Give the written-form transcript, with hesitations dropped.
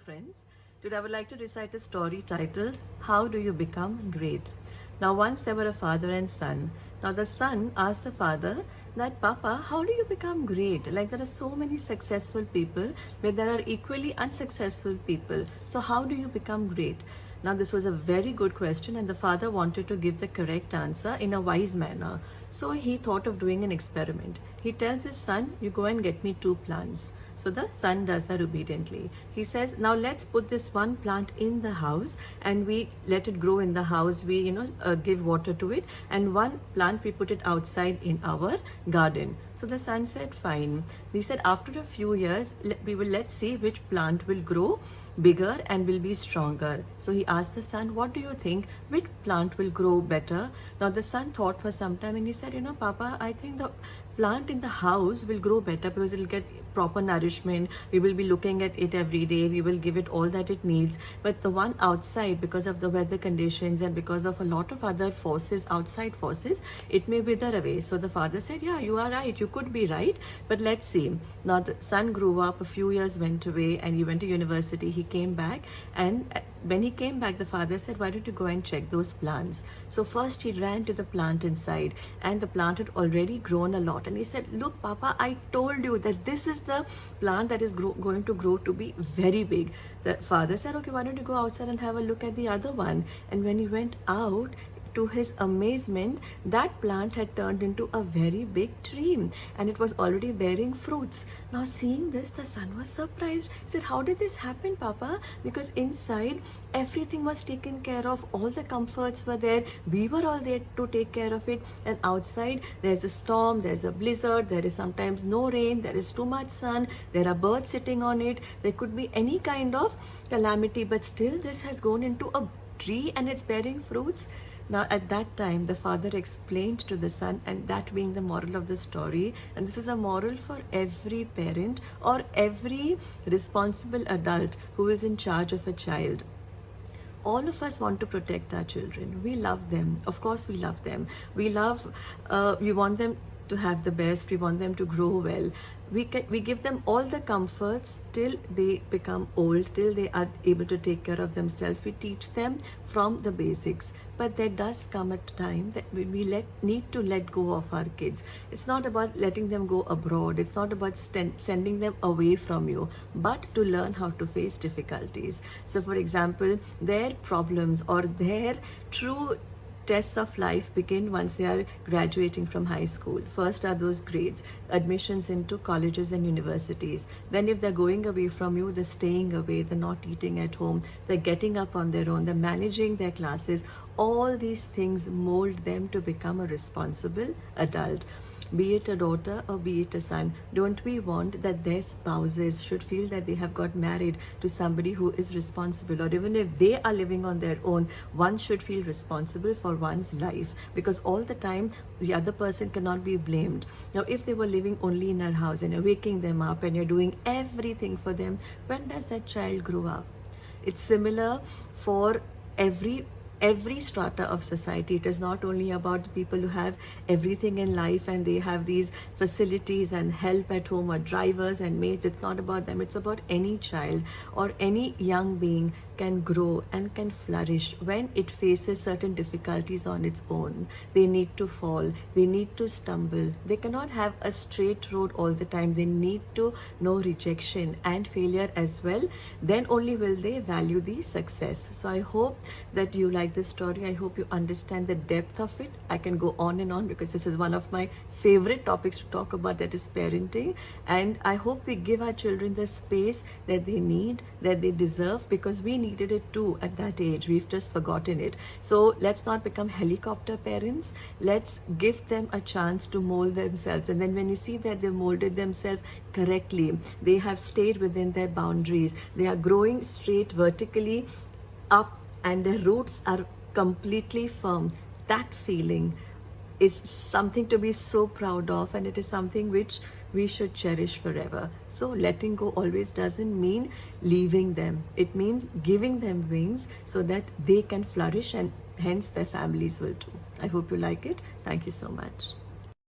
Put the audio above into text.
friends. Today I would like to recite a story titled, How Do You Become Great? Now once there were a father and son. Now the son asked the father that, Papa, how do you become great? Like there are so many successful people, but there are equally unsuccessful people. So how do you become great? Now this was a very good question and the father wanted to give the correct answer in a wise manner. So he thought of doing an experiment. He tells his son, you go and get me 2 plants. So the son does that obediently. He says, now let's put this one plant in the house and we let it grow in the house. We, give water to it, and one plant we put it outside in our garden. So the son said, fine. We said, after a few years, let's see which plant will grow bigger and will be stronger. So he asked the son, what do you think? Which plant will grow better? Now the son thought for some time and he said, Papa, I think the plant in the house will grow better because it will get proper nourishment. We will be looking at it every day. We will give it all that it needs. But the one outside, because of the weather conditions and because of a lot of other forces, outside forces, it may wither away. So the father said, yeah, you are right. You could be right. But let's see. Now the son grew up, a few years went away and he went to university. He came back, and when he came back, the father said, why don't you go and check those plants? So first he ran to the plant inside, and the plant had already grown a lot. And he said, look, Papa, I told you that this is the plant that is going to grow to be very big. The father said, okay, why don't you go outside and have a look at the other one? And when he went out, to his amazement, that plant had turned into a very big tree and it was already bearing fruits. Now seeing this, the son was surprised. He said, how did this happen, Papa? Because inside everything was taken care of, all the comforts were there, we were all there to take care of it, and outside there's a storm, there's a blizzard, there is sometimes no rain, there is too much sun, there are birds sitting on it, there could be any kind of calamity, but still this has grown into a tree and it's bearing fruits. Now at that time the father explained to the son, and that being the moral of the story, and this is a moral for every parent or every responsible adult who is in charge of a child. All of us want to protect our children. We love them. Of course we love them. We want them to have the best. We want them to grow well. We give them all the comforts till they become old, till they are able to take care of themselves. We teach them from the basics. But there does come a time that we need to let go of our kids. It's not about letting them go abroad. It's not about sending them away from you, but to learn how to face difficulties. So for example, their problems or their true tests of life begin once they are graduating from high school. First are those grades, admissions into colleges and universities. Then if they're going away from you, they're staying away, they're not eating at home, they're getting up on their own, they're managing their classes. All these things mold them to become a responsible adult. Be it a daughter or be it a son, don't we want that their spouses should feel that they have got married to somebody who is responsible, or even if they are living on their own, one should feel responsible for one's life, because all the time the other person cannot be blamed. Now if they were living only in our house and you're waking them up and you're doing everything for them, when does that child grow up? It's similar for every strata of society. It is not only about the people who have everything in life and they have these facilities and help at home or drivers and maids. It's not about them. It's about any child or any young being can grow and can flourish when it faces certain difficulties on its own. They need to fall. They need to stumble. They cannot have a straight road all the time. They need to know rejection and failure as well. Then only will they value the success. So I hope that you like this story. I hope you understand the depth of it. I can go on and on because this is one of my favorite topics to talk about, that is parenting. And I hope we give our children the space that they need, that they deserve, because we needed it too at that age. We've just forgotten it. So let's not become helicopter parents. Let's give them a chance to mold themselves. And then when you see that they've molded themselves correctly, they have stayed within their boundaries, they are growing straight vertically up and their roots are completely firm, that feeling is something to be so proud of, and it is something which we should cherish forever. So letting go always doesn't mean leaving them. It means giving them wings so that they can flourish, and hence their families will too. I hope you like it. Thank you so much.